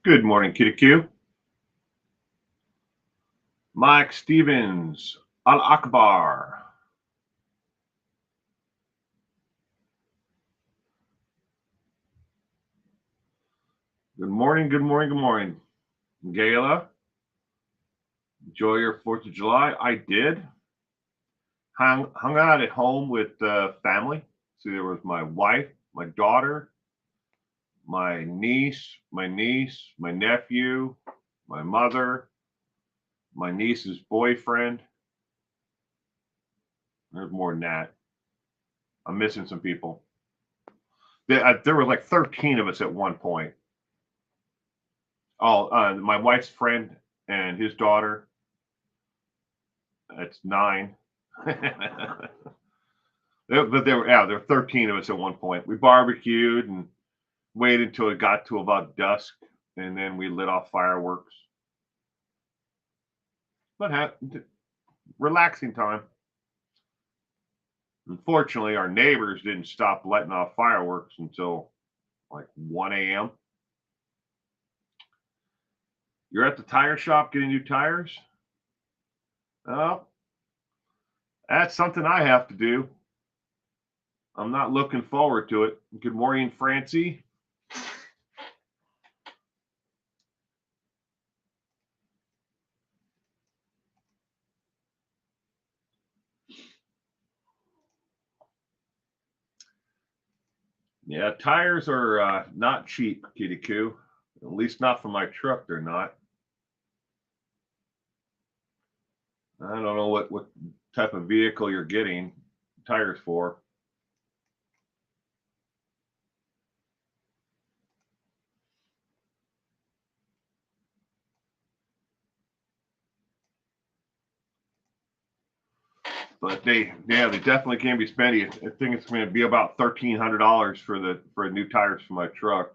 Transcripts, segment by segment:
Good morning, Kitty Q. Mike Stevens, Al Akbar. Good morning, good morning, good morning. Gayla, enjoy your 4th of July. I did. Hung out at home with family. So there was my wife, my daughter, my niece, my nephew, my mother, my niece's boyfriend. There's more than that. I'm missing some people. There were like 13 of us at one point. Oh, my wife's friend and his daughter. That's 9. But there were 13 of us at one point. We barbecued and waited until it got to about dusk, and then we lit off fireworks. But relaxing time. Unfortunately, our neighbors didn't stop letting off fireworks until like 1 a.m. You're at the tire shop getting new tires? Oh, that's something I have to do. I'm not looking forward to it. Good morning, Francie. Yeah, tires are not cheap, Kitty Coo. At least not for my truck, they're not. I don't know what type of vehicle you're getting tires for. But they definitely can be spendy. I think it's going to be about $1,300 for new tires for my truck.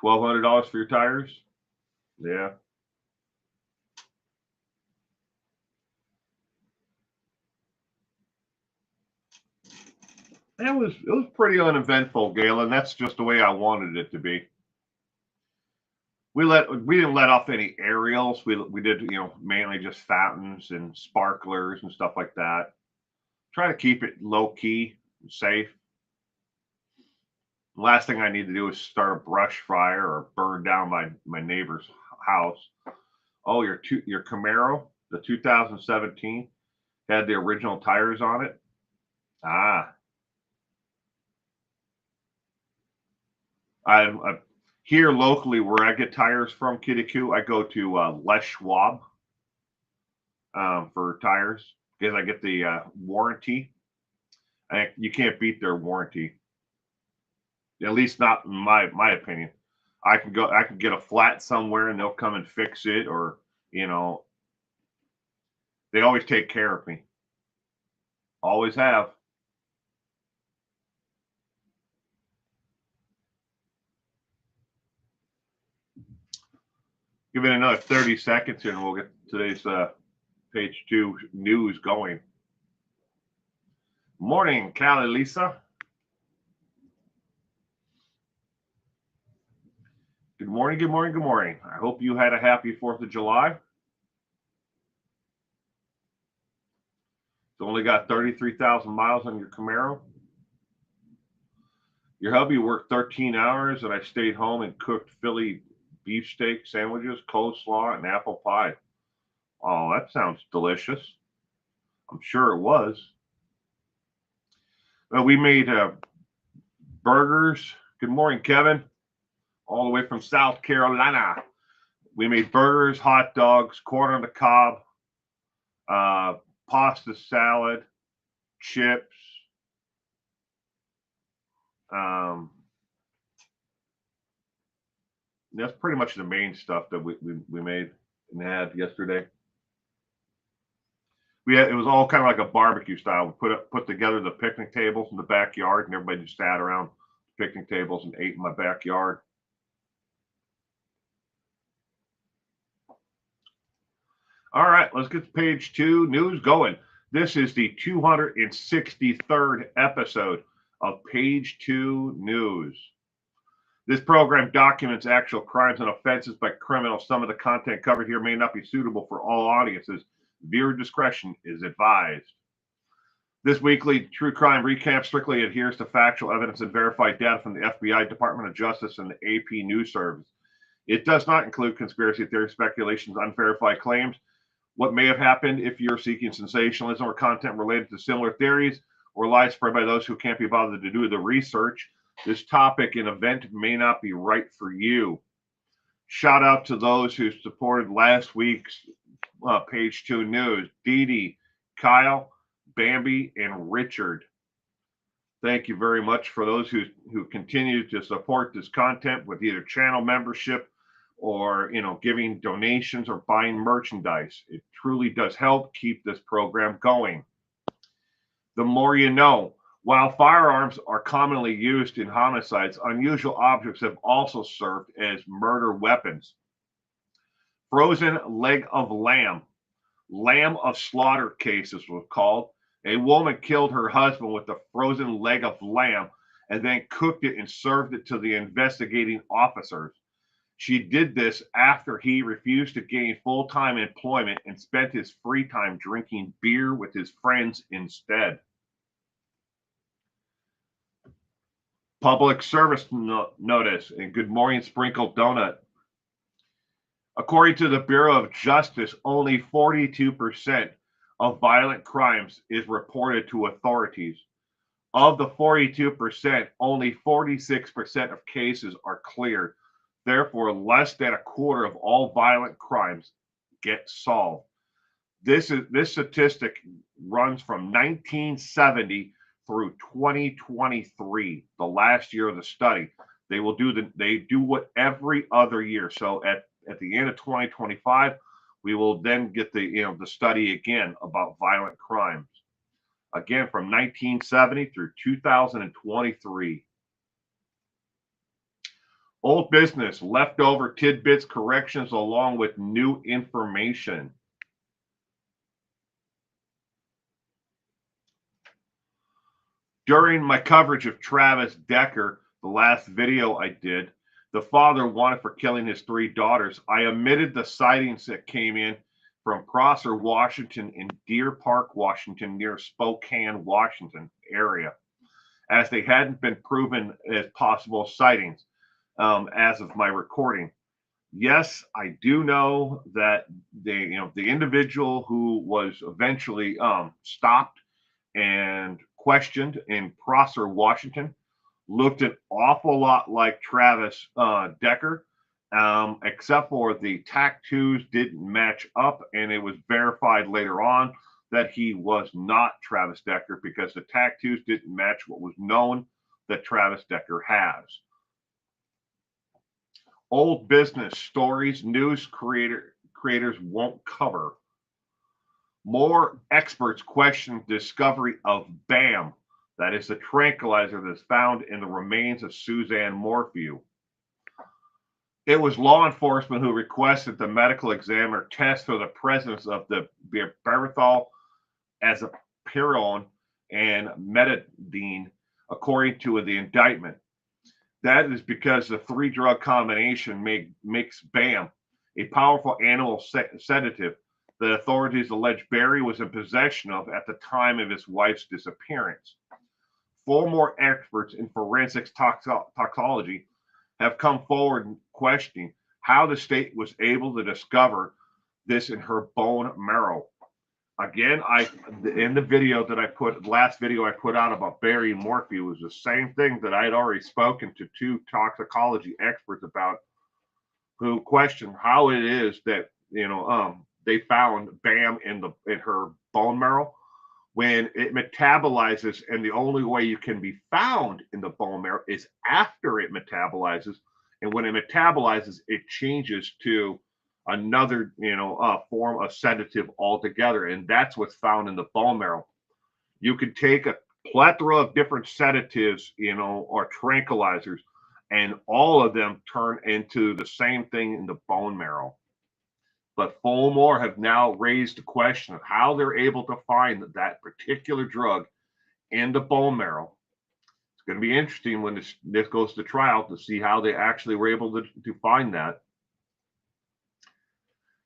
$1,200 for your tires? Yeah. It was pretty uneventful, Galen. That's just the way I wanted it to be. We didn't let off any aerials. We did mainly just fountains and sparklers and stuff like that. Try to keep it low key, safe. Last thing I need to do is start a brush fire or burn down my neighbor's house. Oh, your Camaro, the 2017, had the original tires on it. Ah, I here locally where I get tires from, Kitty Coo, I go to Les Schwab for tires because I get the warranty. You can't beat their warranty, at least not in my opinion. I can get a flat somewhere and they'll come and fix it, or you know they always take care of me. Always have. Give it another 30 seconds here and we'll get today's page 2 news going. Morning, Callie Lisa. Good morning, good morning, good morning. I hope you had a happy 4th of July. It's only got 33,000 miles on your Camaro. Your hubby worked 13 hours and I stayed home and cooked Philly beefsteak sandwiches, coleslaw, and apple pie. Oh, that sounds delicious. I'm sure it was. Well, we made burgers. Good morning, Kevin, all the way from South Carolina. We made burgers, hot dogs, corn on the cob, uh, pasta salad, chips. Um, that's pretty much the main stuff that we made and had yesterday. It was all kind of like a barbecue style. We put together the picnic tables in the backyard, and everybody just sat around the picnic tables and ate in my backyard. All right, let's get to page 2 news going. This is the 263rd episode of page 2 news. This program documents actual crimes and offenses by criminals. Some of the content covered here may not be suitable for all audiences. Viewer discretion is advised. This weekly true crime recap strictly adheres to factual evidence and verified data from the FBI, Department of Justice, and the AP News Service. It does not include conspiracy theories, speculations, unverified claims. What may have happened if you're seeking sensationalism or content related to similar theories or lies spread by those who can't be bothered to do the research, this topic and event may not be right for you. Shout out to those who supported last week's Page 2 news. Dee Dee, Kyle, Bambi, and Richard. Thank you very much for those who continue to support this content with either channel membership or giving donations or buying merchandise. It truly does help keep this program going. The more you know. While firearms are commonly used in homicides, unusual objects have also served as murder weapons. Frozen leg of lamb. Lamb of slaughter cases was called. A woman killed her husband with a frozen leg of lamb and then cooked it and served it to the investigating officers. She did this after he refused to gain full-time employment and spent his free time drinking beer with his friends instead. Public service notice and Good Morning Sprinkled Donut. According to the Bureau of Justice, only 42% of violent crimes is reported to authorities. Of the 42%, only 46% of cases are cleared. Therefore, less than a quarter of all violent crimes get solved. This statistic runs from 1970 through 2023, the last year of the study. They do it every other year. So at the end of 2025, we will then get the study again about violent crimes. Again, from 1970 through 2023. Old business, leftover tidbits, corrections, along with new information. During my coverage of Travis Decker, the last video I did, the father wanted for killing his 3 daughters. I omitted the sightings that came in from Prosser, Washington, and Deer Park, Washington, near Spokane, Washington area, as they hadn't been proven as possible sightings as of my recording. Yes, I do know that the individual who was eventually stopped and questioned in Prosser, Washington, looked an awful lot like Travis Decker, except for the tattoos didn't match up, and it was verified later on that he was not Travis Decker because the tattoos didn't match what was known that Travis Decker has. Old business stories news creators won't cover. More experts question discovery of BAM, that is the tranquilizer that's found in the remains of Suzanne Morphew. It was law enforcement who requested the medical examiner test for the presence of the berberithol, azapirone, and metadine, according to the indictment. That is because the 3-drug combination makes BAM a powerful animal sedative that authorities allege Barry was in possession of at the time of his wife's disappearance. 4 more experts in forensics toxicology have come forward questioning how the state was able to discover this in her bone marrow. Again, in the video that I put, last video I put out about Barry Morphew was the same thing that I had already spoken to 2 toxicology experts about, who questioned how it is that they found BAM in her bone marrow when it metabolizes, and the only way you can be found in the bone marrow is after it metabolizes, and when it metabolizes, it changes to another form of sedative altogether, and that's what's found in the bone marrow. You could take a plethora of different sedatives, or tranquilizers, and all of them turn into the same thing in the bone marrow. But 4 more have now raised the question of how they're able to find that particular drug in the bone marrow. It's It's going to be interesting when this goes to trial to see how they actually were able to find that.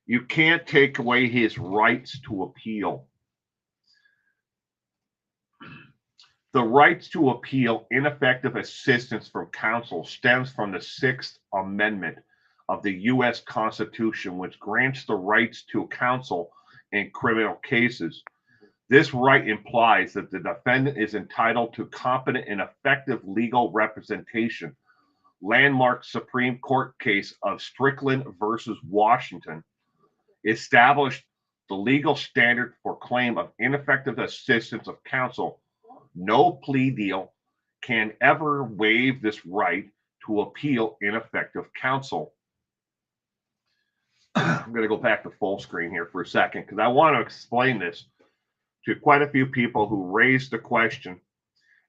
You can't take away his rights to appeal. The rights to appeal ineffective assistance from counsel stems from the Sixth Amendment of the U.S. Constitution, which grants the rights to counsel in criminal cases. This right implies that the defendant is entitled to competent and effective legal representation. Landmark Supreme Court case of Strickland versus Washington established the legal standard for claim of ineffective assistance of counsel. No plea deal can ever waive this right to appeal ineffective counsel. I'm going to go back to full screen here for a second because I want to explain this to quite a few people who raised the question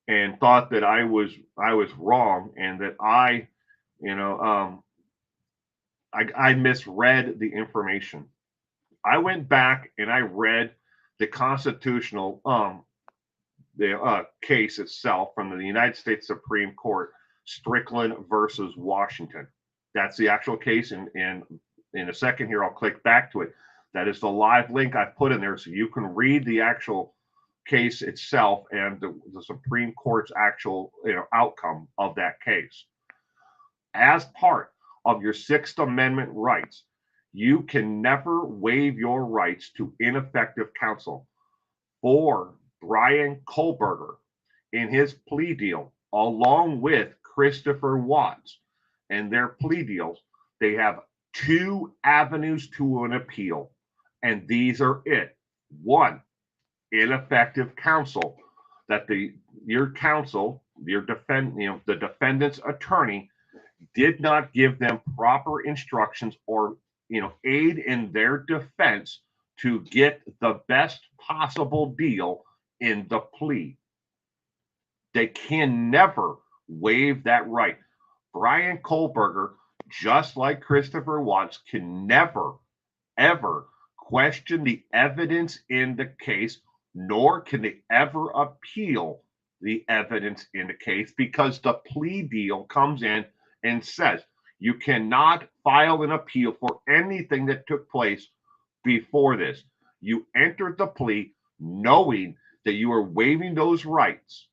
and thought that I was wrong and that I misread the information. I went back and I read the constitutional case itself from the United States Supreme Court, Strickland versus Washington. That's the actual case, and in a second here I'll click back to it. That is the live link I've put in there so you can read the actual case itself and the Supreme Court's actual outcome of that case. As part of your Sixth Amendment rights, you can never waive your rights to ineffective counsel. For Brian Kohlberger, in his plea deal, along with Christopher Watts, and their plea deals, they have two avenues to an appeal, and these are it. One, ineffective counsel, that your counsel, the defendant's attorney did not give them proper instructions or aid in their defense to get the best possible deal in the plea. They can never waive that right. Brian Kohlberger, just like Christopher Watts, can never, ever question the evidence in the case, nor can they ever appeal the evidence in the case because the plea deal comes in and says you cannot file an appeal for anything that took place before this. You entered the plea knowing that you are waiving those rights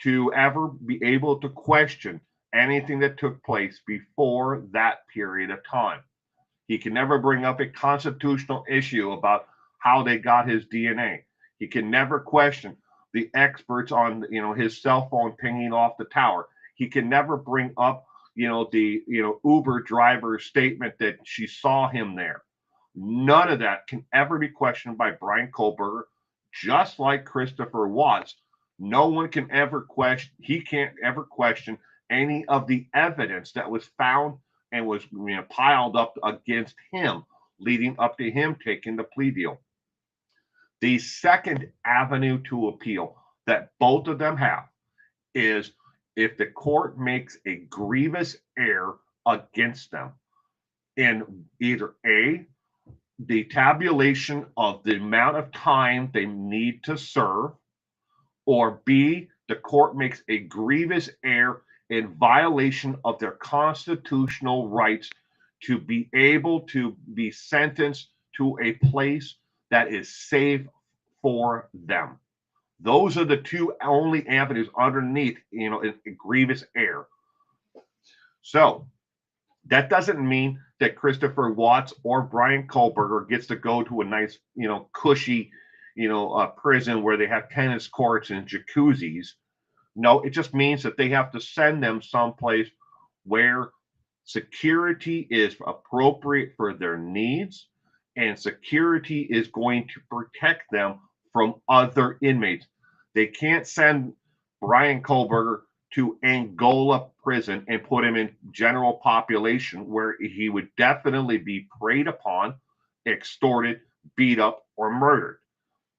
to ever be able to question anything that took place before that period of time. He can never bring up a constitutional issue about how they got his DNA. He can never question the experts on his cell phone pinging off the tower. He can never bring up the Uber driver's statement that she saw him there. None of that can ever be questioned by Brian Kohlberger, just like Christopher Watts. No one can ever question, he can't ever question any of the evidence that was found and was piled up against him, leading up to him taking the plea deal. The second avenue to appeal that both of them have is if the court makes a grievous error against them in either A, the tabulation of the amount of time they need to serve, or B, the court makes a grievous error in violation of their constitutional rights to be able to be sentenced to a place that is safe for them. Those are the two only avenues underneath, a grievous error. So that doesn't mean that Christopher Watts or Brian Kohlberger gets to go to a nice, cushy, prison where they have tennis courts and jacuzzis. No, it just means that they have to send them someplace where security is appropriate for their needs and security is going to protect them from other inmates. They can't send Brian Kohlberger to Angola prison and put him in general population where he would definitely be preyed upon, extorted, beat up, or murdered.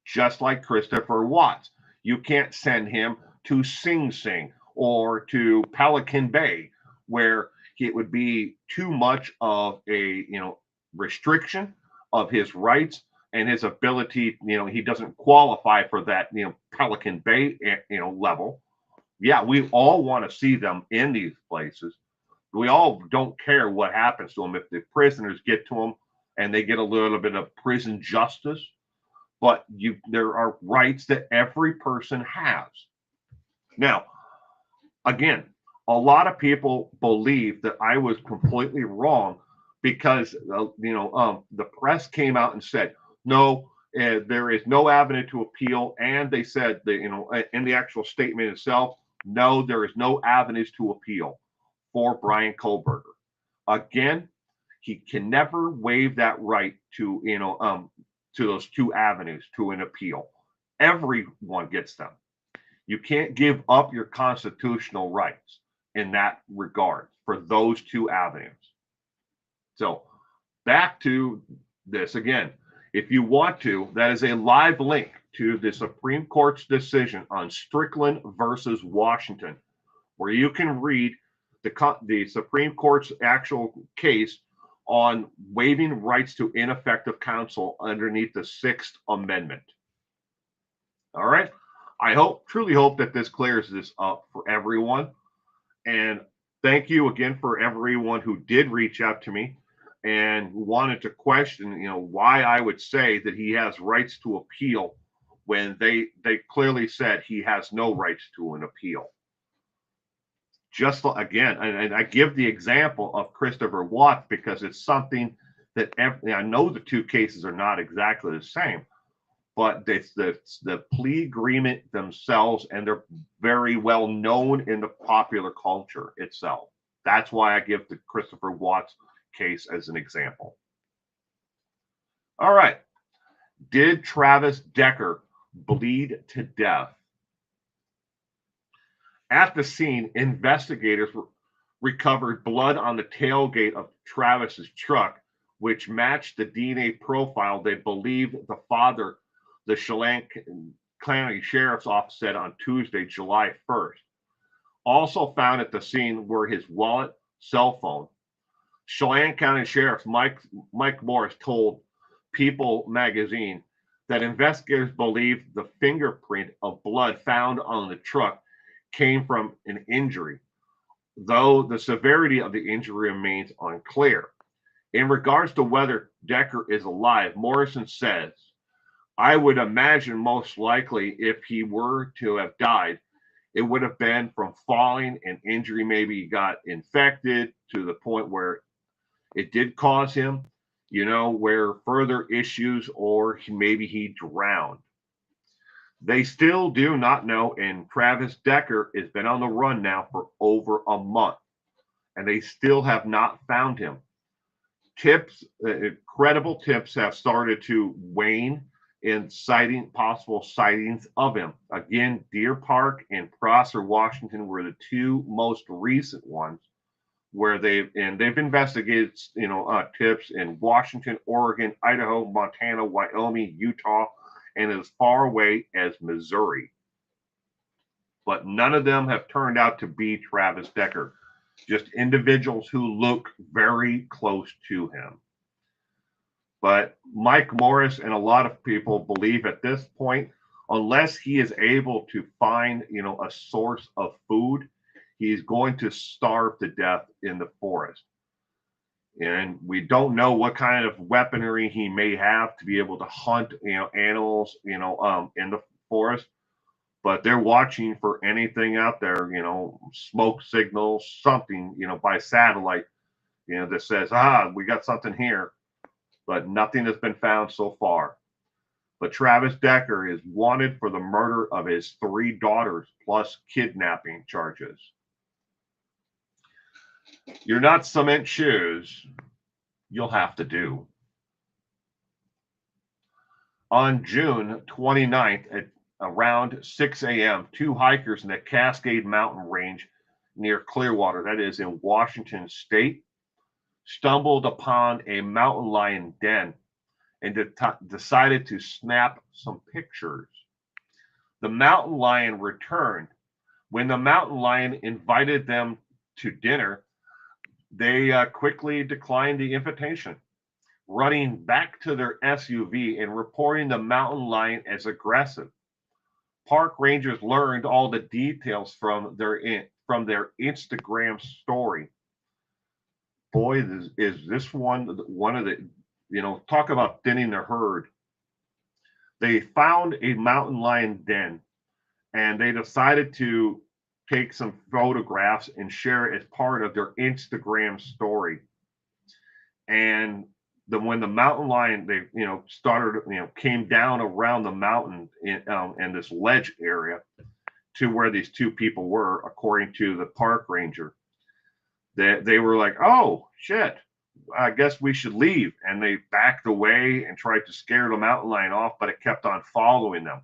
Just like Christopher Watts. You can't send him to Sing Sing or to Pelican Bay where it would be too much of a restriction of his rights and his ability. He doesn't qualify for that Pelican Bay level. Yeah, we all want to see them in these places. We all don't care what happens to them if the prisoners get to them and they get a little bit of prison justice. But there are rights that every person has. Now, again, a lot of people believe that I was completely wrong because the press came out and said no, there is no avenue to appeal, and they said that in the actual statement itself, no, there is no avenues to appeal for Brian Kohlberger. Again, he can never waive that right to to those two avenues to an appeal. Everyone gets them. You can't give up your constitutional rights in that regard for those two avenues. So back to this again. If you want to, that is a live link to the Supreme Court's decision on Strickland versus Washington, where you can read the Supreme Court's actual case on waiving rights to ineffective counsel underneath the Sixth Amendment. All right. I truly hope that this clears this up for everyone. And thank you again for everyone who did reach out to me and wanted to question, why I would say that he has rights to appeal when they clearly said he has no rights to an appeal. Just again, and I give the example of Christopher Watts because it's something that I know the two cases are not exactly the same, but it's the plea agreement themselves, and they're very well known in the popular culture itself. That's why I give the Christopher Watts case as an example. All right. Did Travis Decker bleed to death? At the scene, investigators recovered blood on the tailgate of Travis's truck, which matched the DNA profile they believe the father, the Chelan County Sheriff's Office, said on Tuesday, July 1st. Also found at the scene were his wallet, cell phone. Chelan County Sheriff Mike Morris told People magazine that investigators believe the fingerprint of blood found on the truck came from an injury, though the severity of the injury remains unclear. In regards to whether Decker is alive, Morrison says, I would imagine most likely if he were to have died, it would have been from falling, and injury maybe got infected to the point where it did cause him, where further issues, or maybe he drowned. They still do not know, and Travis Decker has been on the run now for over a month, and they still have not found him. Credible tips have started to wane in possible sightings of him. Again, Deer Park and Prosser, Washington were the two most recent ones where they've investigated, tips in Washington, Oregon, Idaho, Montana, Wyoming, Utah, and as far away as Missouri. But none of them have turned out to be Travis Decker, just individuals who look very close to him. But Mike Morris and a lot of people believe at this point, unless he is able to find, a source of food, he's going to starve to death in the forest. And we don't know what kind of weaponry he may have to be able to hunt, animals, in the forest. But they're watching for anything out there, smoke signals, something, by satellite, that says, we got something here. But nothing has been found so far. But Travis Decker is wanted for the murder of his 3 daughters plus kidnapping charges. You're not cement shoes, you'll have to do. On June 29th at around 6 a.m., 2 hikers in the Cascade Mountain Range near Clearwater, that is in Washington State, stumbled upon a mountain lion den and decided to snap some pictures. The mountain lion returned. When the mountain lion invited them to dinner, they quickly declined the invitation, running back to their SUV and reporting the mountain lion as aggressive. Park rangers learned all the details from their Instagram story. Boy, is this one of the, talk about thinning the herd. They found a mountain lion den, and they decided to take some photographs and share it as part of their Instagram story. And when the mountain lion, they started, came down around the mountain in this ledge area to where these two people were, according to the park ranger, they were like, oh shit, I guess we should leave, and they backed away and tried to scare the mountain lion off, but it kept on following them.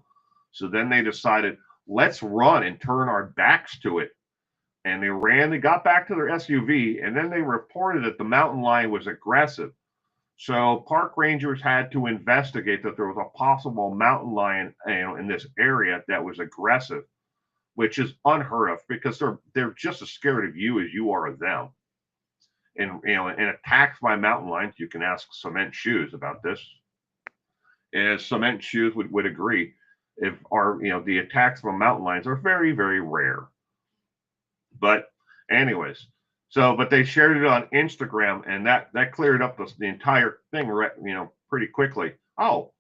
So then they decided, let's run and turn our backs to it. And they ran, they got back to their SUV, and then they reported that the mountain lion was aggressive. So park rangers had to investigate that there was a possible mountain lion, in this area that was aggressive, which is unheard of because they're just as scared of you as you are of them. And attacks by mountain lions, you can ask Cement Shoes about this. As Cement Shoes would agree, the attacks from mountain lions are very, very rare. But anyways, but they shared it on Instagram, and that cleared up the entire thing, pretty quickly. Oh,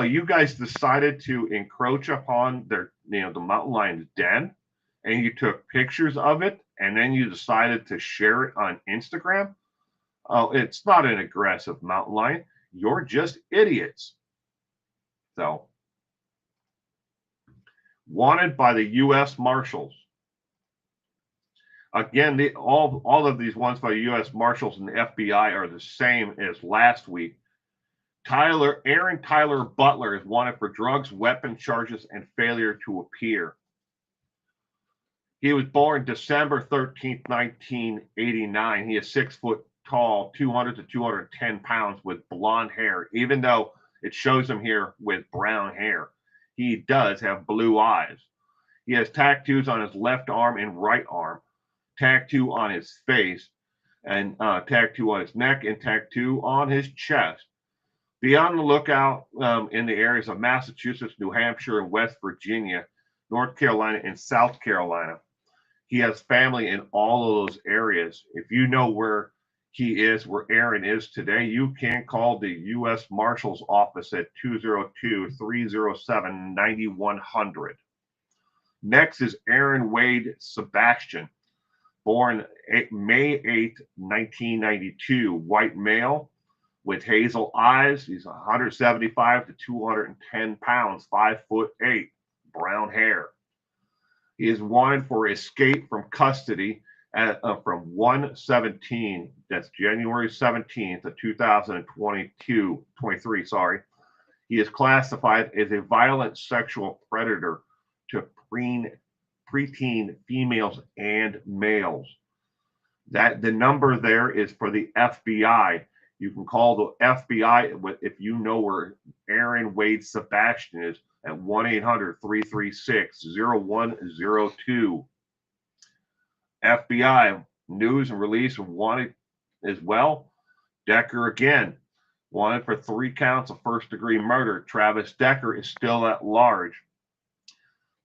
you guys decided to encroach upon the mountain lion's den, and you took pictures of it, and then you decided to share it on Instagram. Oh, it's not an aggressive mountain lion. You're just idiots. So, wanted by the U.S. Marshals. Again, all of these ones by the U.S. Marshals and the FBI are the same as last week. Aaron Tyler Butler is wanted for drugs, weapon charges, and failure to appear. He was born December 13th, 1989. He is 6 foot tall, 200 to 210 pounds, with blonde hair. Even though it shows him here with brown hair, he does have blue eyes. He has tattoos on his left arm and right arm, tattoo on his face, and tattoo on his neck, and tattoo on his chest. Be on the lookout in the areas of Massachusetts, New Hampshire, and West Virginia, North Carolina, and South Carolina. He has family in all of those areas. If you know where he is, where Aaron is today, you can call the U.S. Marshals Office at 202-307-9100. Next is Aaron Wade Sebastian, born May 8, 1992, white male with hazel eyes. He's 175 to 210 pounds, 5'8", brown hair. He is wanted for escape from custody from 1/17, that's January 17th of 2023, sorry. He is classified as a violent sexual predator to preteen females and males. That the number there is for the FBI. You can call the FBI if you know where Aaron Wade Sebastian is at 1-800-336-0102. FBI news and release wanted as well. Decker again, wanted for 3 counts of first-degree murder. Travis Decker is still at large.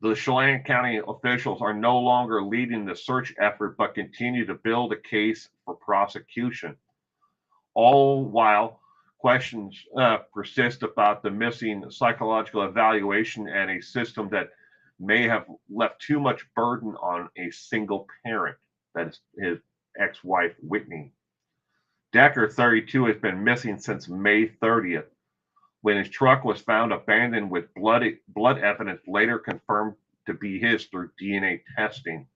The Chelan County officials are no longer leading the search effort, but continue to build a case for prosecution. All while questions persist about the missing psychological evaluation and a system that may have left too much burden on a single parent. That is his ex-wife, Whitney. Decker, 32, has been missing since May 30th, when his truck was found abandoned with blood evidence later confirmed to be his through DNA testing.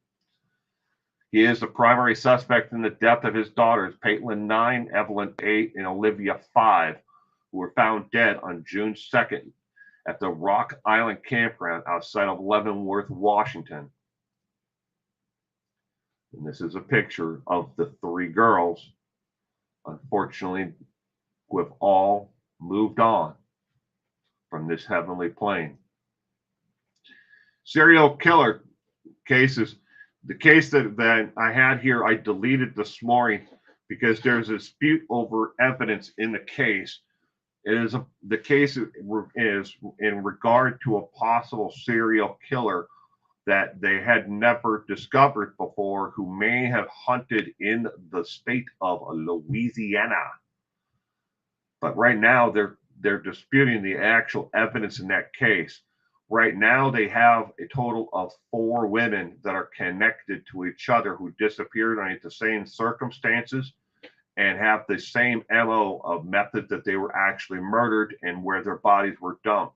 He is the primary suspect in the death of his daughters, Paitlin 9, Evelyn 8, and Olivia 5, who were found dead on June 2nd at the Rock Island campground outside of Leavenworth, Washington. And this is a picture of the 3 girls, unfortunately, who have all moved on from this heavenly plane. Serial killer cases. The case that I had here, I deleted this morning because there's a dispute over evidence in the case. The case is in regard to a possible serial killer that they had never discovered before, who may have hunted in the state of Louisiana. But right now they're disputing the actual evidence in that case. Right now they have a total of 4 women that are connected to each other who disappeared under the same circumstances and have the same MO of method that they were actually murdered and where their bodies were dumped.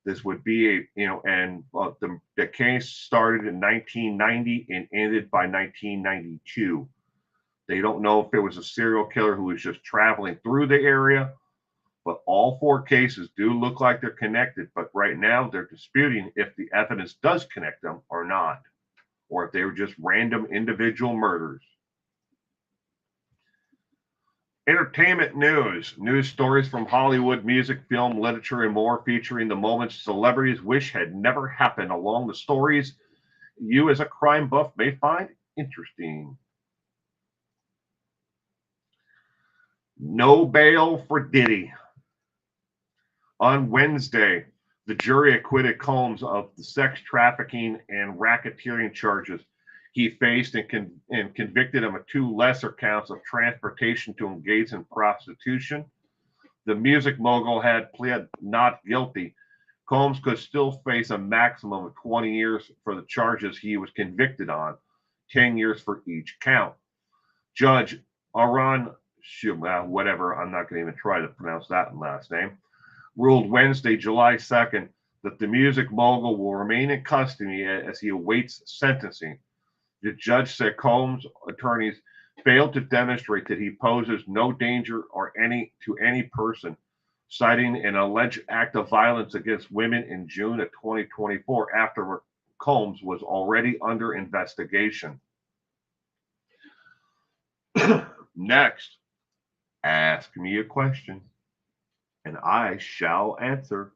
This would be and the case started in 1990 and ended by 1992. They don't know if it was a serial killer who was just traveling through the area, but all 4 cases do look like they're connected. But right now they're disputing if the evidence does connect them or not, or if they were just random individual murders. Entertainment news stories from Hollywood, music, film, literature, and more, featuring the moments celebrities wish had never happened, along the stories you as a crime buff may find interesting. No bail for Diddy. On Wednesday, the jury acquitted Combs of the sex trafficking and racketeering charges he faced and convicted him of 2 lesser counts of transportation to engage in prostitution. The music mogul had pled not guilty. Combs could still face a maximum of 20 years for the charges he was convicted on, 10 years for each count. Judge Aron, whatever, I'm not going to even try to pronounce that last name, ruled Wednesday, July 2nd, that the music mogul will remain in custody as he awaits sentencing. The judge said Combs' attorneys failed to demonstrate that he poses no danger to any person, citing an alleged act of violence against women in June of 2024 after Combs was already under investigation. Next, ask me a question, and I shall answer.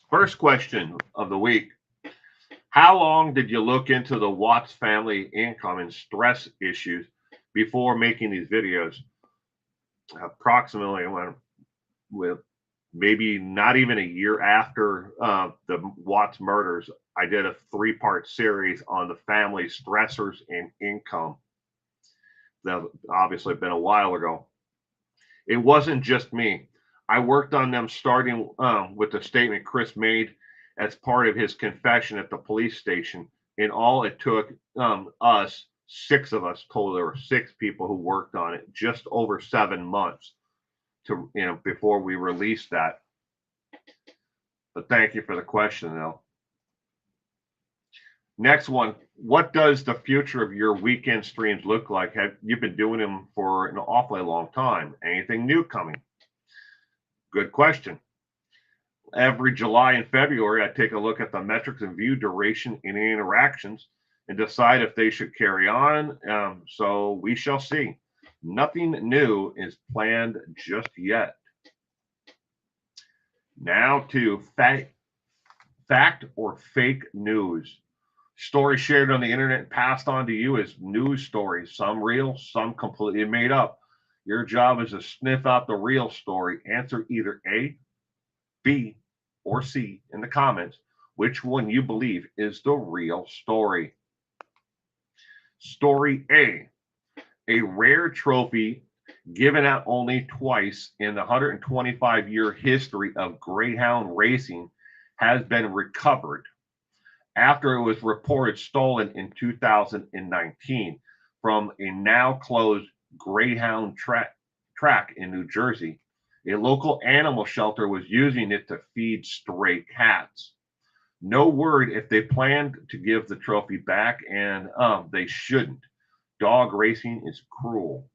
First question of the week. How long did you look into the Watts family income and stress issues before making these videos? Approximately, with maybe not even a year after the Watts murders, I did a 3-part series on the family stressors and income. That obviously been a while ago. It wasn't just me. I worked on them starting with the statement Chris made as part of his confession at the police station. In all, it took us, 6 of us total, there were 6 people who worked on it, just over 7 months to before we released that. But thank you for the question, though. Next one. What does the future of your weekend streams look like? You've been doing them for an awfully long time. Anything new coming? Good question. Every July and February, I take a look at the metrics and view duration and interactions and decide if they should carry on. So we shall see. Nothing new is planned just yet. Now to fact or fake news. Stories shared on the internet and passed on to you as news stories, some real, some completely made up. Your job is to sniff out the real story. Answer either A, B, or C in the comments which one you believe is the real story. Story A. A rare trophy given out only twice in the 125-year history of greyhound racing has been recovered after it was reported stolen in 2019 from a now closed greyhound track in New Jersey. A local animal shelter was using it to feed stray cats. No word if they planned to give the trophy back, and they shouldn't. Dog racing is cruel.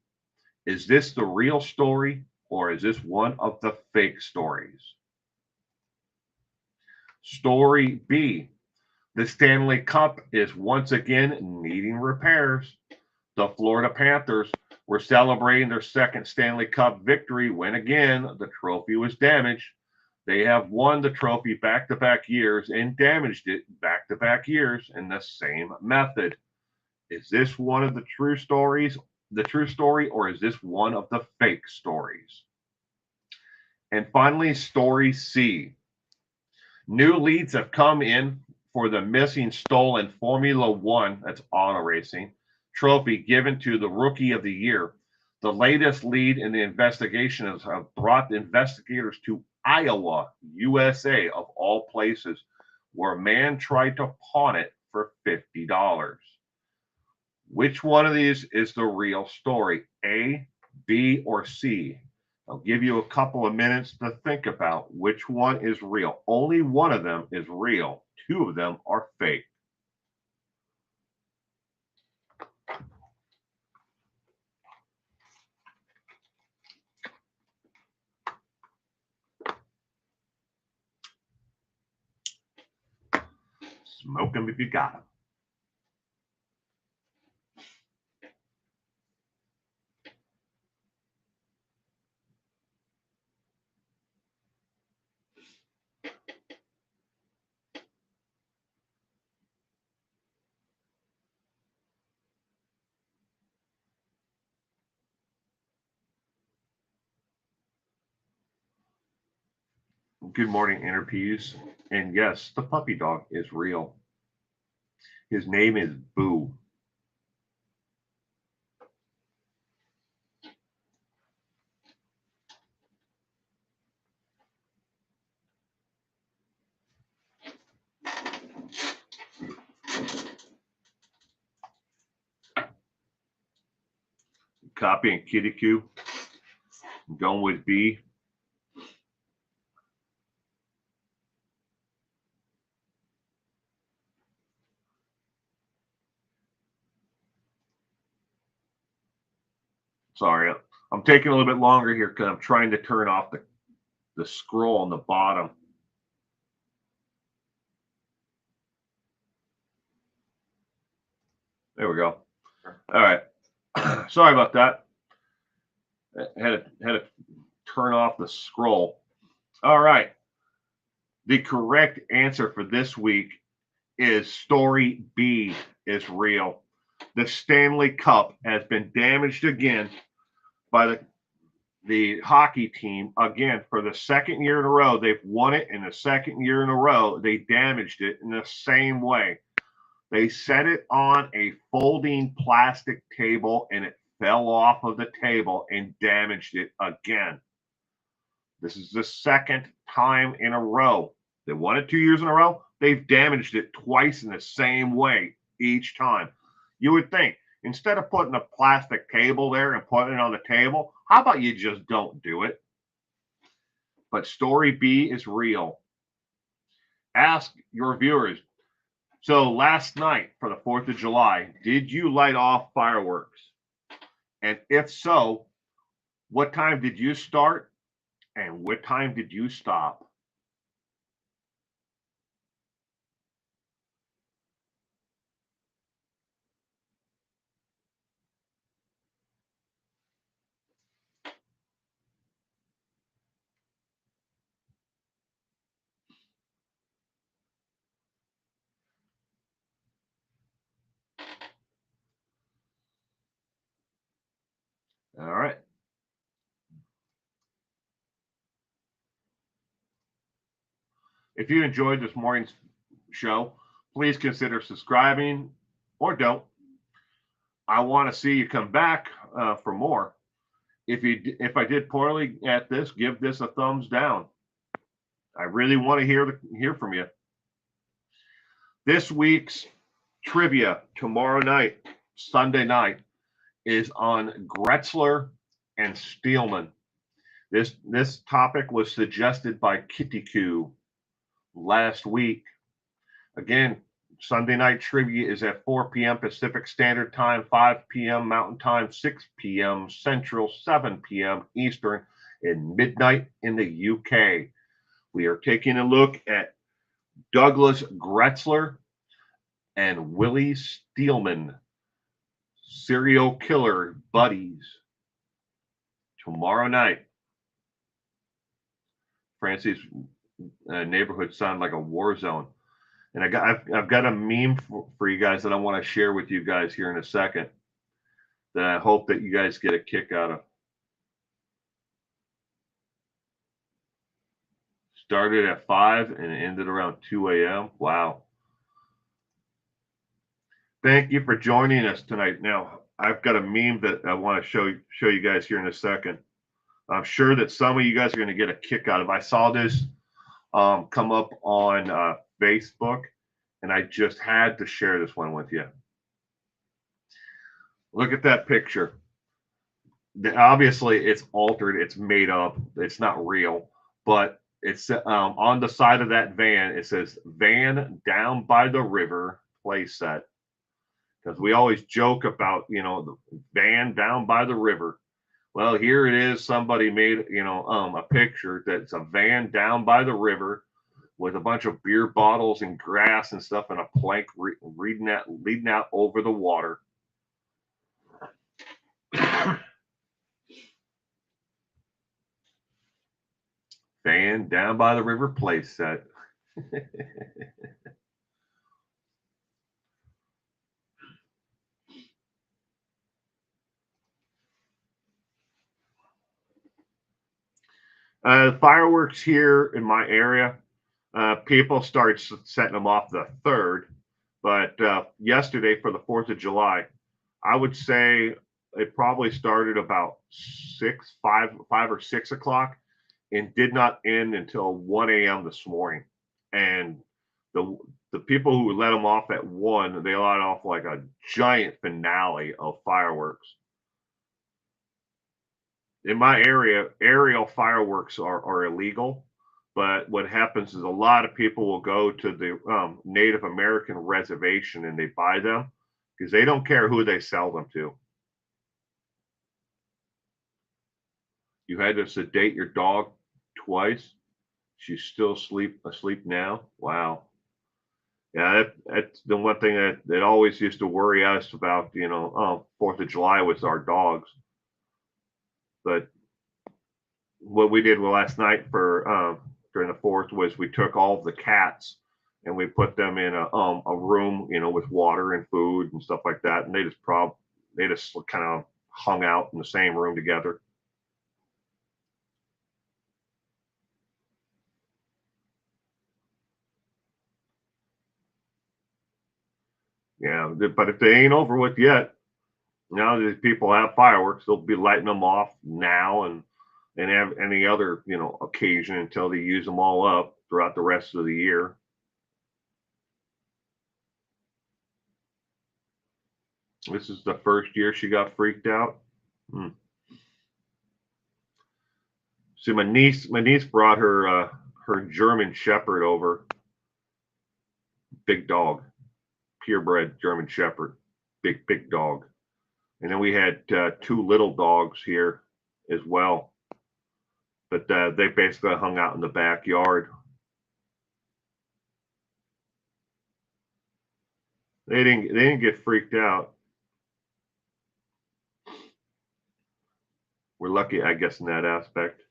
Is this the real story, or is this one of the fake stories? Story B. The Stanley Cup is once again needing repairs. The Florida Panthers were celebrating their second Stanley Cup victory when again the trophy was damaged. They have won the trophy back-to-back years and damaged it back-to-back years in the same method. Is this one of the true stories, the true story, or is this one of the fake stories? And finally, story C. New leads have come in for the missing stolen Formula One, that's auto racing, trophy given to the Rookie of the Year. The latest lead in the investigation has brought investigators to Iowa, USA, of all places, where a man tried to pawn it for $50. Which one of these is the real story? A, B, or C? I'll give you a couple of minutes to think about which one is real. Only one of them is real. Two of them are fake. Smoke them if you got them. Good morning, Interpews. And yes, the puppy dog is real. His name is Boo. Copy and Kitty Q. I'm going with B. Sorry, I'm taking a little bit longer here because I'm trying to turn off the scroll on the bottom. There we go. All right. Sorry about that. Had to turn off the scroll. All right. The correct answer for this week is story B is real. The Stanley Cup has been damaged again by the hockey team. Again, for the second year in a row, they've won it, and the second year in a row, they damaged it in the same way. They set it on a folding plastic table, and it fell off of the table and damaged it again. This is the second time in a row. They won it 2 years in a row. They've damaged it twice in the same way each time. You would think, instead of putting a plastic table there and putting it on the table, how about you just don't do it? But story B is real. Ask your viewers. So last night for the 4th of July, did you light off fireworks? And if so, what time did you start and what time did you stop? All right. If you enjoyed this morning's show, please consider subscribing or don't. I want to see you come back for more. If I did poorly at this, give this a thumbs down. I really want to hear from you. This week's trivia tomorrow night, Sunday night, is on Gretzler and Steelman. This topic was suggested by Kitty Q last week. Again, Sunday night trivia is at 4 p.m. Pacific Standard Time, 5 p.m. Mountain Time, 6 p.m. Central, 7 p.m. Eastern, and midnight in the UK. We are taking a look at Douglas Gretzler and Willie Steelman, serial killer buddies, tomorrow night. Francie's neighborhood sounded like a war zone. And I've got a meme for you guys that I want to share with you guys here in a second. that I hope that you guys get a kick out of. Started at 5 and it ended around 2 a.m. Wow. Thank you for joining us tonight. Now, I've got a meme that I want to show you guys here in a second. I'm sure that some of you guys are going to get a kick out of. I saw this come up on Facebook, and I just had to share this one with you. Look at that picture. Obviously, it's altered. It's made up. It's not real, but it's on the side of that van. It says "Van Down by the River Playset," because we always joke about the van down by the river. Well, here it is. Somebody made a picture that's a van down by the river with a bunch of beer bottles and grass and stuff and a plank leading out over the water. Van Down by the River playset. Fireworks here in my area, people start setting them off the 3rd, but yesterday for the 4th of July, I would say it probably started about 5 or 6 o'clock and did not end until 1 a.m. this morning. And the people who let them off at 1, they let off like a giant finale of fireworks. In my area, aerial fireworks are illegal, but what happens is a lot of people will go to the Native American reservation and they buy them because they don't care who they sell them to. You had to sedate your dog twice. She's still asleep now. Wow. Yeah, that's the one thing that always used to worry us about, 4th of July was our dogs. But what we did last night for during the 4th was we took all of the cats and we put them in a room, with water and food and stuff like that, and they just kind of hung out in the same room together. Yeah, but if they ain't over with yet, now that people have fireworks, they'll be lighting them off now and have any other occasion until they use them all up throughout the rest of the year. This is the first year she got freaked out. See, my niece brought her German Shepherd over. Big dog, purebred German Shepherd, big dog. And then we had 2 little dogs here as well, but they basically hung out in the backyard. They didn't get freaked out. We're lucky, I guess, in that aspect.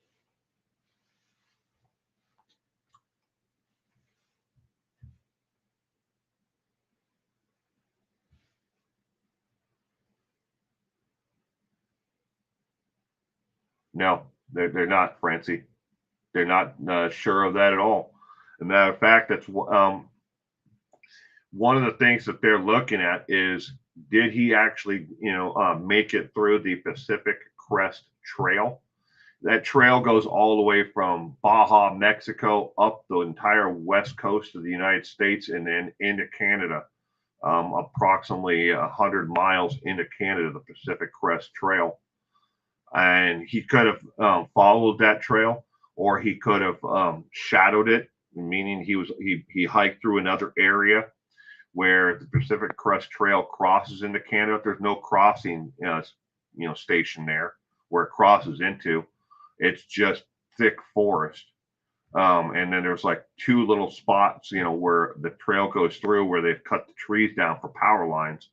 No, they're not, Francie. They're not sure of that at all. As a matter of fact, that's one of the things that they're looking at is, did he actually, make it through the Pacific Crest Trail? That trail goes all the way from Baja, Mexico, up the entire west coast of the United States, and then into Canada. Approximately 100 miles into Canada, the Pacific Crest Trail. And he could have followed that trail, or he could have shadowed it, meaning he hiked through another area where the Pacific Crest Trail crosses into Canada. There's no crossing, station there where it crosses into. It's just thick forest. And then there's like 2 little spots, where the trail goes through where they've cut the trees down for power lines.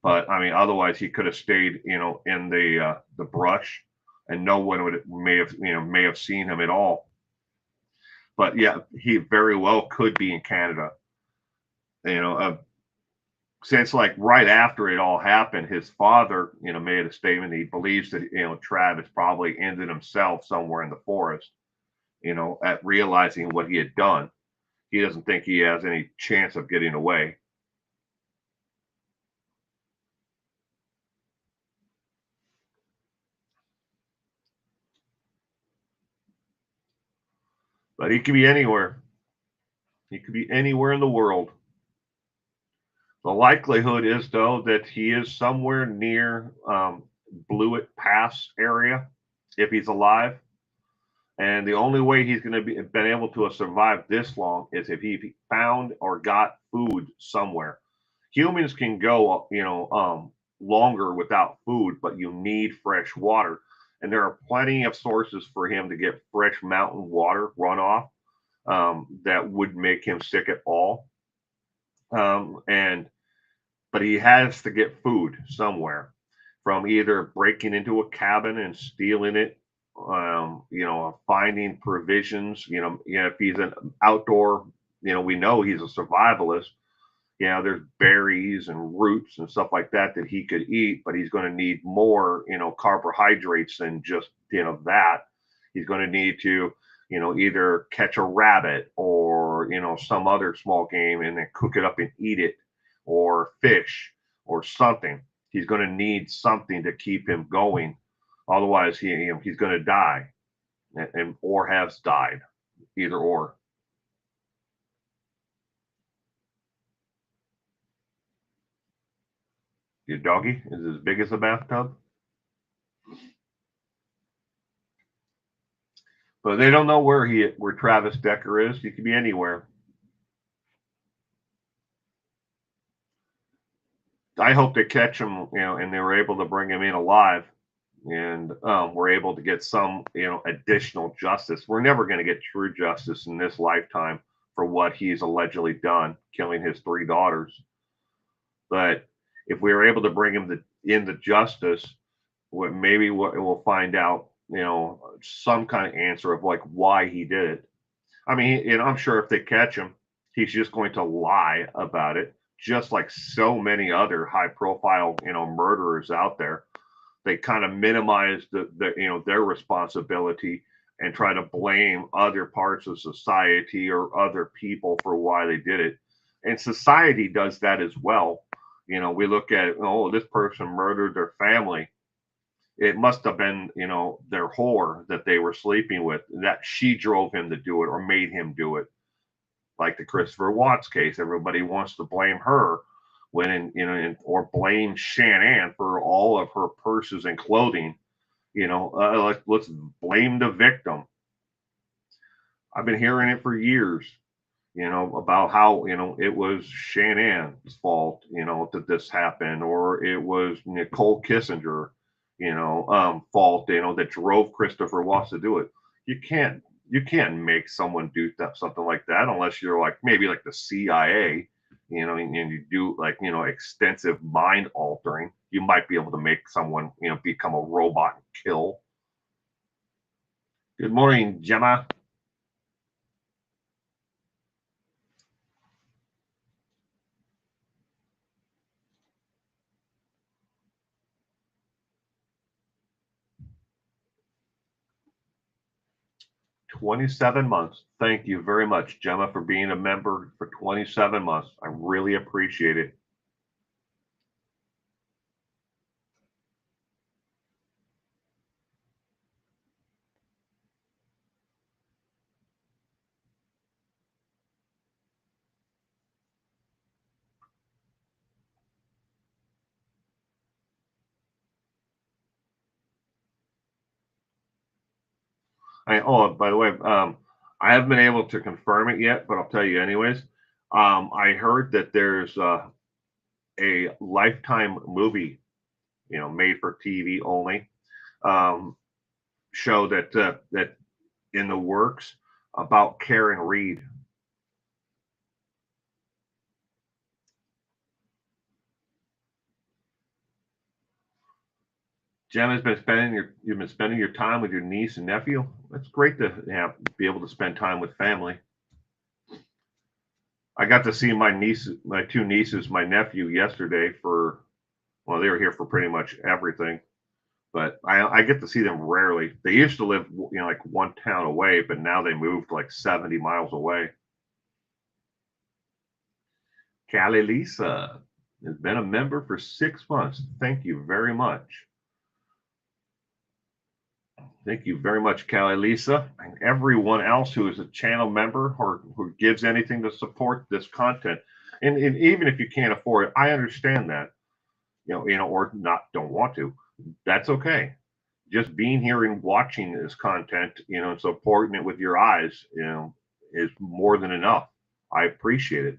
But I mean, otherwise he could have stayed, in the brush, and no one may have seen him at all. But yeah, he very well could be in Canada. since like right after it all happened, his father, made a statement. He believes that, Travis probably ended himself somewhere in the forest, at realizing what he had done. He doesn't think he has any chance of getting away. But he could be anywhere. He could be anywhere in the world. The likelihood is, though, that he is somewhere near Blewett Pass area if he's alive. And the only way he's going to be been able to survive this long is if he found or got food somewhere. Humans can go, longer without food, but you need fresh water. And there are plenty of sources for him to get fresh mountain water runoff that would make him sick at all. And but he has to get food somewhere from either breaking into a cabin and stealing it, finding provisions. If he's an outdoor, we know he's a survivalist. There's berries and roots and stuff like that that he could eat, but he's going to need more, carbohydrates than just, that. He's going to need to, either catch a rabbit or, some other small game and then cook it up and eat it, or fish or something. He's going to need something to keep him going. Otherwise, he's going to die, and or has died, either or. Your doggy is as big as a bathtub. But they don't know where Travis Decker is. He could be anywhere. I hope they catch him, and they were able to bring him in alive, and we're able to get some, additional justice. We're never going to get true justice in this lifetime for what he's allegedly done, killing his three daughters. But if we were able to bring him into justice, maybe we'll find out, some kind of answer of like why he did it. I mean, I'm sure if they catch him, he's just going to lie about it, just like so many other high-profile, murderers out there. They kind of minimize their responsibility and try to blame other parts of society or other people for why they did it. And society does that as well. We look at, oh, this person murdered their family. It must have been, their whore that they were sleeping with, that she drove him to do it or made him do it. Like the Christopher Watts case, everybody wants to blame her when, or blame Shanann for all of her purses and clothing. Let's blame the victim. I've been hearing it for years, about how, it was Shannann's fault, that this happened, or it was Nicole Kissinger, fault, that drove Christopher Watts to do it. You can't make someone do something like that unless you're like maybe like the CIA, and you do like, extensive mind altering. You might be able to make someone, become a robot and kill. Good morning, Gemma. 27 months. Thank you very much, Gemma, for being a member for 27 months. I really appreciate it. By the way, I haven't been able to confirm it yet, but I'll tell you anyways. I heard that there's a Lifetime movie, made for TV only, um, show that in the works about Karen Reed. Jen has been you've been spending your time with your niece and nephew. That's great to be able to spend time with family. I got to see my two nieces, my nephew yesterday for, well, they were here for pretty much everything, but I get to see them rarely. They used to live, like one town away, but now they moved like 70 miles away. Callie Lisa has been a member for 6 months. Thank you very much. Thank you very much, Callie Lisa, and everyone else who is a channel member or who gives anything to support this content. And even if you can't afford it, I understand that, or not, don't want to. That's okay. Just being here and watching this content, and supporting it with your eyes, is more than enough. I appreciate it.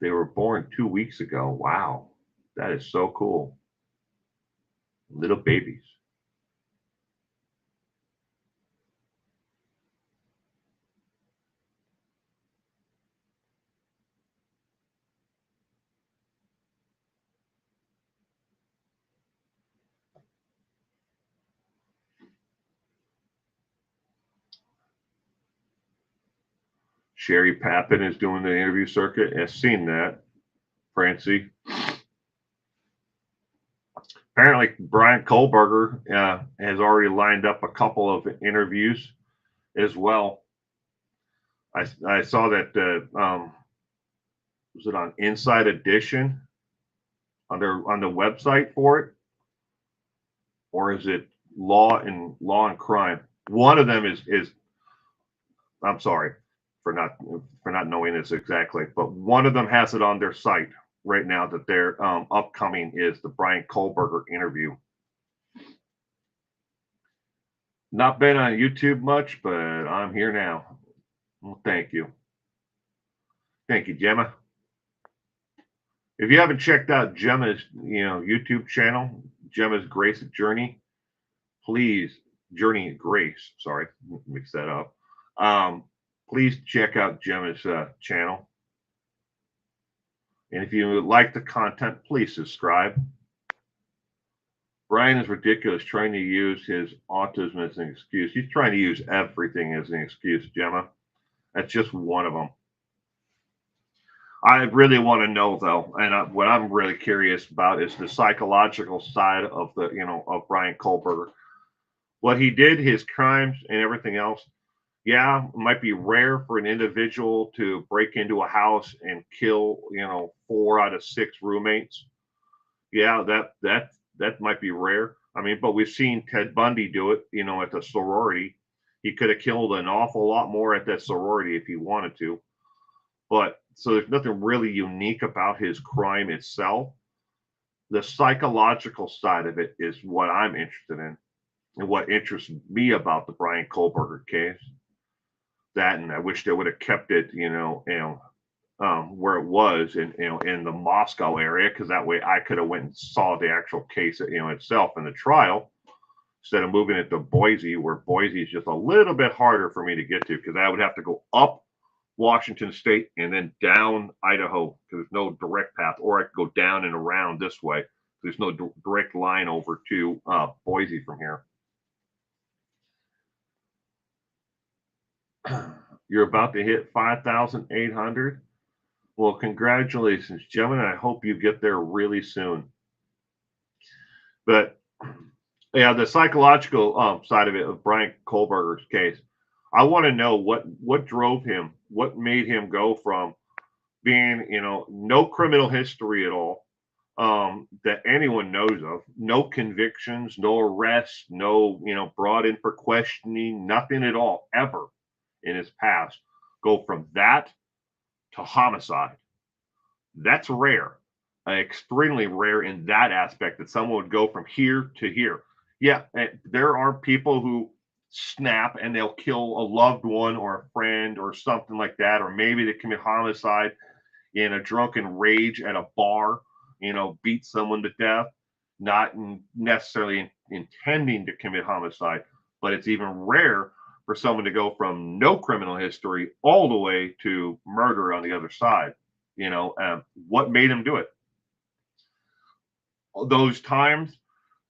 They were born 2 weeks ago. Wow, that is so cool. Little babies. Sherry Pappin is doing the interview circuit. I've seen that. Francie. Apparently, Brian Kohlberger has already lined up a couple of interviews as well. I saw that, was it on Inside Edition on the website for it, or is it Law and Crime? One of them is I'm sorry for not knowing this exactly, but one of them has it on their site right now that their upcoming is the Brian Kohlberger interview. Not been on YouTube much, but I'm here now. Well, thank you. Thank you, Gemma. If you haven't checked out Gemma's, YouTube channel, Gemma's Grace Journey, please, Journey of Grace, sorry, mix that up. Please check out Gemma's channel. And if you like the content, please subscribe. Brian is ridiculous trying to use his autism as an excuse. He's trying to use everything as an excuse, Gemma. That's just one of them. I really want to know, though, and what I'm really curious about is the psychological side of of Brian Kohlberger. What he did, his crimes and everything else. Yeah, it might be rare for an individual to break into a house and kill, 4 out of 6 roommates. Yeah, that might be rare. I mean, but we've seen Ted Bundy do it, at the sorority. He could have killed an awful lot more at that sorority if he wanted to. But so there's nothing really unique about his crime itself. The psychological side of it is what I'm interested in, and what interests me about the Brian Kohlberger case. That, and I wish they would have kept it, where it was in the Moscow area, because that way I could have went and saw the actual case, itself in the trial, instead of moving it to Boise, where Boise is just a little bit harder for me to get to, because I would have to go up Washington State and then down Idaho, because there's no direct path, or I could go down and around this way. There's no direct line over to Boise from here. You're about to hit 5,800. Well, congratulations, gentlemen. I hope you get there really soon. But yeah, the psychological side of it, of Brian Kohlberger's case, I want to know what drove him, what made him go from being, no criminal history at all, that anyone knows of, no convictions, no arrests, no, brought in for questioning, nothing at all, ever in his past, go from that to homicide. That's rare, extremely rare in that aspect, that someone would go from here to here. Yeah, there are people who snap and they'll kill a loved one or a friend or something like that, or maybe they commit homicide in a drunken rage at a bar, beat someone to death, not necessarily intending to commit homicide. But it's even rare for someone to go from no criminal history all the way to murder on the other side. What made him do it? Those times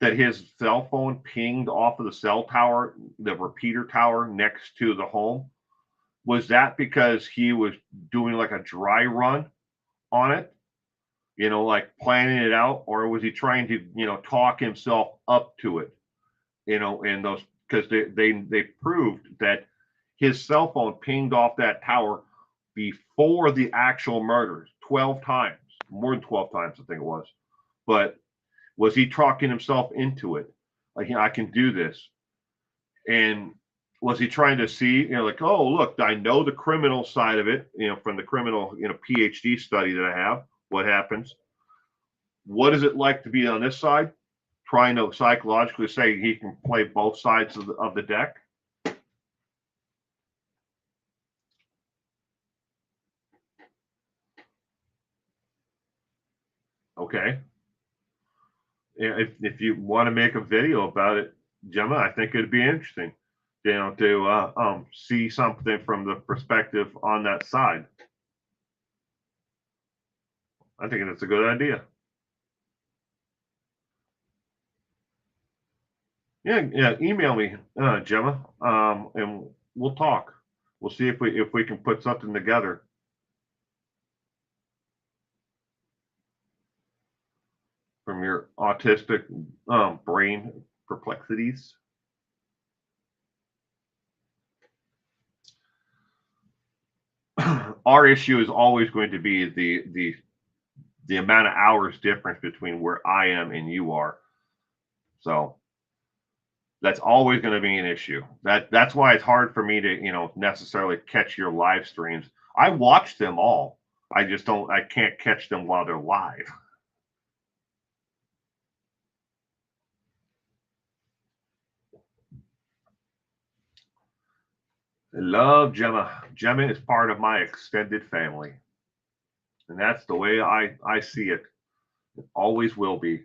that his cell phone pinged off of the cell tower, the repeater tower next to the home, Was that because he was doing like a dry run on it, like planning it out, or was he trying to, talk himself up to it, and those, because they proved that his cell phone pinged off that tower before the actual murders 12 times, more than 12 times, I think it was. But was he talking himself into it? Like, I can do this. And was he trying to see, like, oh, look, I know the criminal side of it, from the criminal, PhD study that I have, what happens? What is it like to be on this side? Trying to psychologically say he can play both sides of the deck. Okay. If you want to make a video about it, Gemma, I think it'd be interesting, to see something from the perspective on that side. I think that's a good idea. Yeah. Email me, Gemma, and we'll talk. We'll see if we can put something together. From your autistic brain perplexities. Our issue is always going to be the amount of hours difference between where I am and you are. So that's always going to be an issue. That's why it's hard for me to, necessarily catch your live streams. I watch them all. I can't catch them while they're live. I love Gemma. Gemma is part of my extended family. And that's the way I see it. It always will be.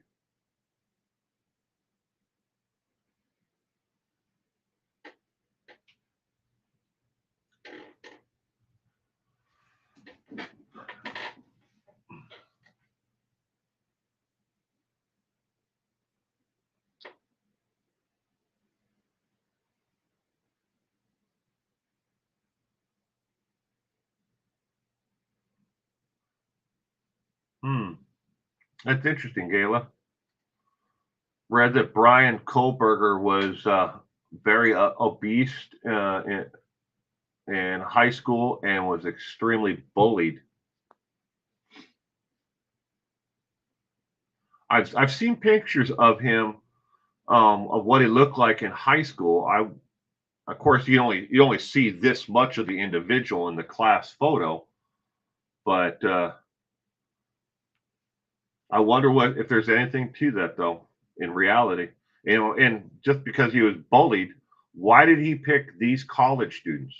That's interesting, Gayla. Read that Brian Kohlberger was very obese in high school and was extremely bullied. I've seen pictures of him, of what he looked like in high school. Of course, you only see this much of the individual in the class photo, but I wonder if there's anything to that though in reality. And just because he was bullied, why did he pick these college students?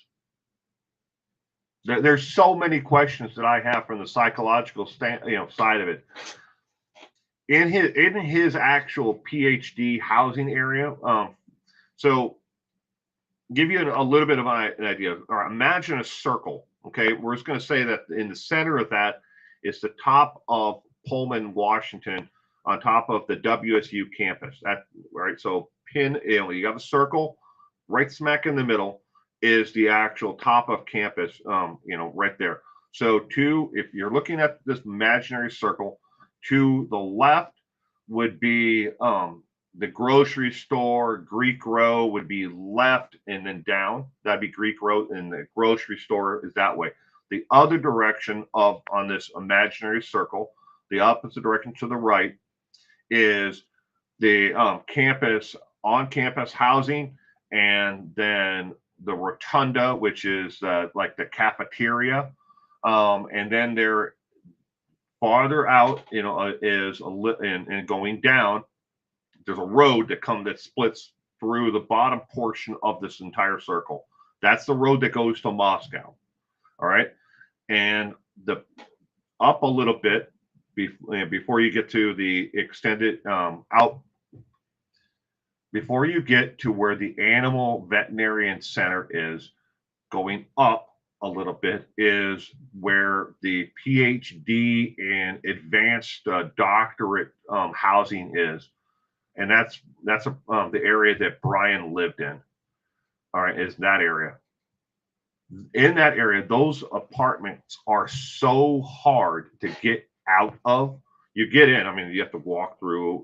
There's so many questions that I have from the psychological side of it. In his actual PhD housing area, so give you a little bit of an idea. Or imagine a circle. Okay, we're just going to say that in the center of that is the top of Pullman, Washington, on top of the WSU campus. That right. So you got a circle, right smack in the middle is the actual top of campus. Right there. So if you're looking at this imaginary circle, to the left would be the grocery store. Greek Row would be left and then down. That'd be Greek Row, and the grocery store is that way. The other direction on this imaginary circle, the opposite direction to the right, is the campus, on-campus housing, and then the rotunda, which is like the cafeteria, and then there farther out, is and going down. There's a road that splits through the bottom portion of this entire circle. That's the road that goes to Moscow. All right, and the up a little bit before you get to the extended out. Before you get to where the animal veterinarian center is, going up a little bit is where the PhD and advanced doctorate housing is, and that's the area that Brian lived in. All right, is that area. In that area, those apartments are so hard to get out of. You get in, I mean, you have to walk through,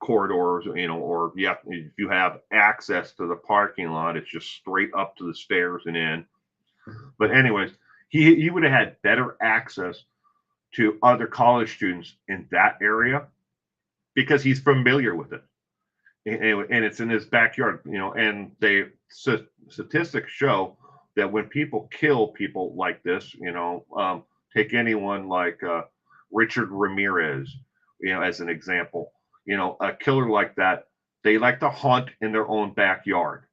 corridors, or if you have access to the parking lot, it's just straight up to the stairs and in. But anyways, he would have had better access to other college students in that area because he's familiar with it. And it's in his backyard, and statistics show that when people kill people like this, take anyone like Richard Ramirez, as an example, a killer like that, they like to hunt in their own backyard.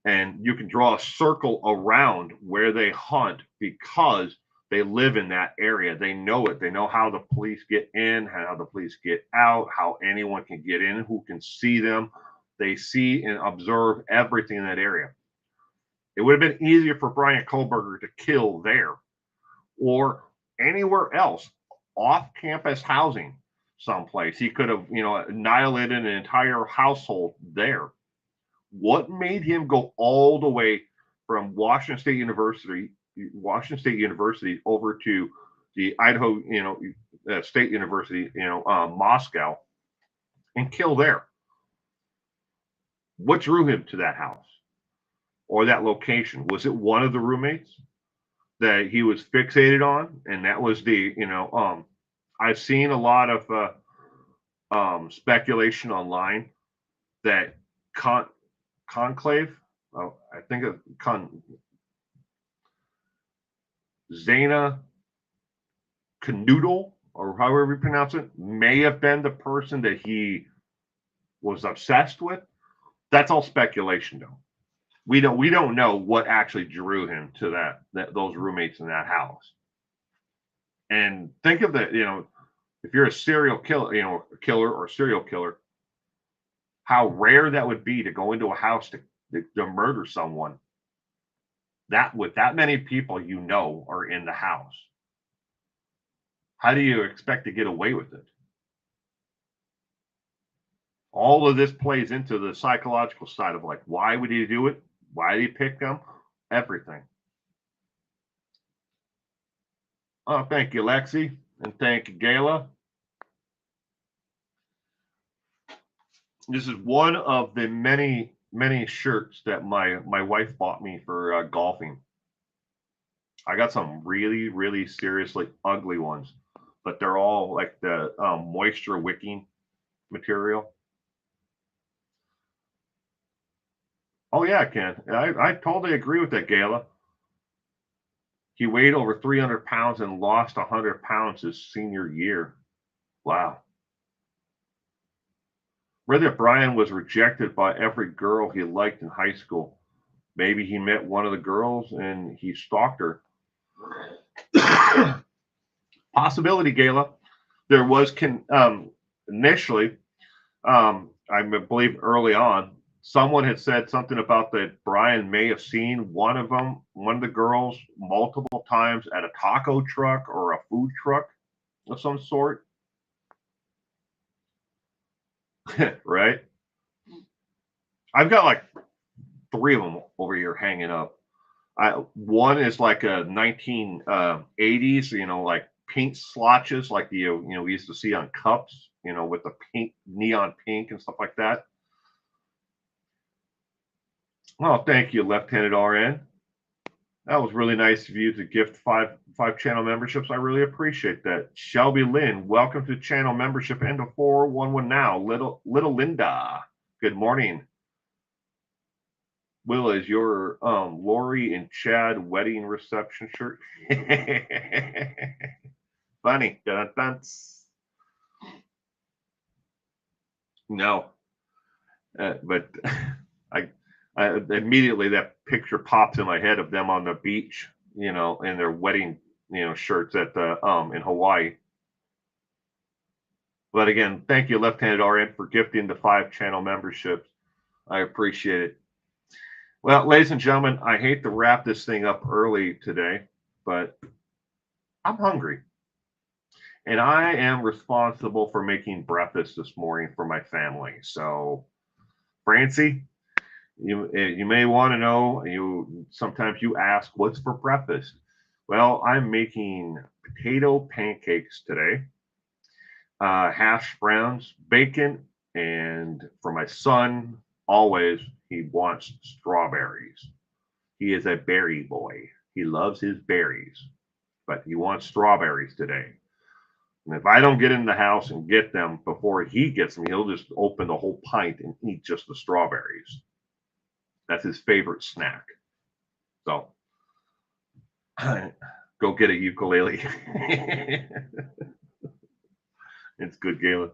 And you can draw a circle around where they hunt because they live in that area. They know it. They know how the police get in, how the police get out, how anyone can get in, who can see them. They see and observe everything in that area. It would have been easier for Brian Kohlberger to kill there or anywhere else, off campus housing someplace. He could have, annihilated an entire household there. What made him go all the way from Washington State University over to the Idaho, State University, Moscow, and kill there? What drew him to that house or that location? Was it one of the roommates that he was fixated on? And that was I've seen a lot of speculation online that Conclave, I think of Zana Canoodle, or however you pronounce it, may have been the person that he was obsessed with. That's all speculation, though. We don't know what actually drew him to those roommates in that house. And think of that, if you're a serial killer, killer or serial killer, how rare that would be to go into a house to murder someone. That with that many people are in the house. How do you expect to get away with it? All of this plays into the psychological side of like, why would he do it? Why did he pick them? Everything. Oh, thank you, Lexi, and thank you, Gayla. This is one of the many shirts that my wife bought me for golfing. I got some really seriously ugly ones, but they're all like the moisture wicking material. Oh yeah, Ken. I totally agree with that, Gayla. He weighed over 300 pounds and lost 100 pounds his senior year. Wow. Read that Brian was rejected by every girl he liked in high school. Maybe he met one of the girls and he stalked her. Possibility, Gayla. There was initially, I believe early on, someone had said something about that Brian may have seen one of the girls, multiple times at a taco truck or a food truck of some sort. Right? I've got like 3 of them over here hanging up. One is like a 1980s, like paint splotches, like we used to see on cups, with the pink, neon pink and stuff like that. Well, thank you, Left-Handed RN. That was really nice of you to gift five channel memberships. I really appreciate that. Shelby Lynn, welcome to channel membership and to 411 now. Little Linda, good morning. Will, is your Lori and Chad wedding reception shirt? Funny. Dun-dun-dun. No. But I immediately that picture pops in my head of them on the beach, in their wedding, shirts at the in Hawaii. But again, thank you, Left-Handed RN, for gifting the 5 channel memberships. I appreciate it. Well, ladies and gentlemen, I hate to wrap this thing up early today, but I'm hungry. And I am responsible for making breakfast this morning for my family. So, Francie, You may want to know. Sometimes you ask, what's for breakfast? Well, I'm making potato pancakes today, hash browns, bacon, and for my son, always he wants strawberries. He is a berry boy. He loves his berries, but he wants strawberries today. And if I don't get in the house and get them before he gets them, he'll just open the whole pint and eat just the strawberries. That's his favorite snack. So go get a ukulele. It's good, Galen.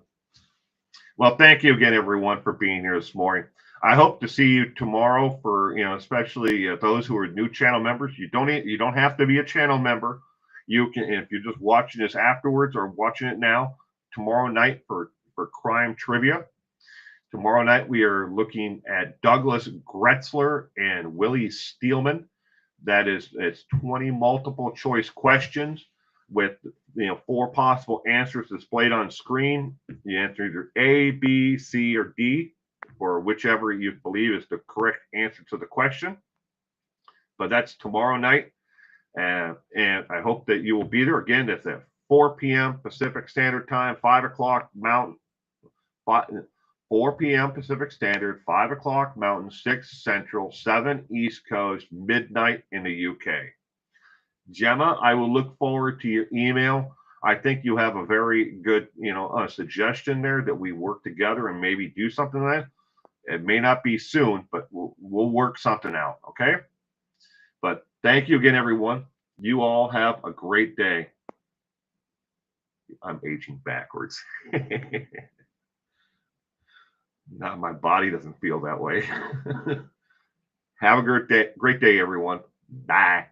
Well, thank you again, everyone, for being here this morning. I hope to see you tomorrow. For especially those who are new channel members, you don't have to be a channel member. You can, if you're just watching this afterwards or watching it now, tomorrow night for crime trivia. Tomorrow night we are looking at Douglas Gretzler and Willie Steelman. That is, it's 20 multiple choice questions with 4 possible answers displayed on screen. You answer either A, B, C, or D, or whichever you believe is the correct answer to the question. But that's tomorrow night, and I hope that you will be there. Again, that's at 4 p.m. Pacific Standard Time, 5 o'clock Mountain, 4 p.m. Pacific Standard, 5 o'clock Mountain, 6 Central, 7 East Coast, midnight in the UK. Gemma, I will look forward to your email. I think you have a very good, suggestion there that we work together and maybe do something like that. It may not be soon, but we'll work something out, okay? But thank you again, everyone. You all have a great day. I'm aging backwards. Not my body doesn't feel that way. Have a great day, everyone. Bye.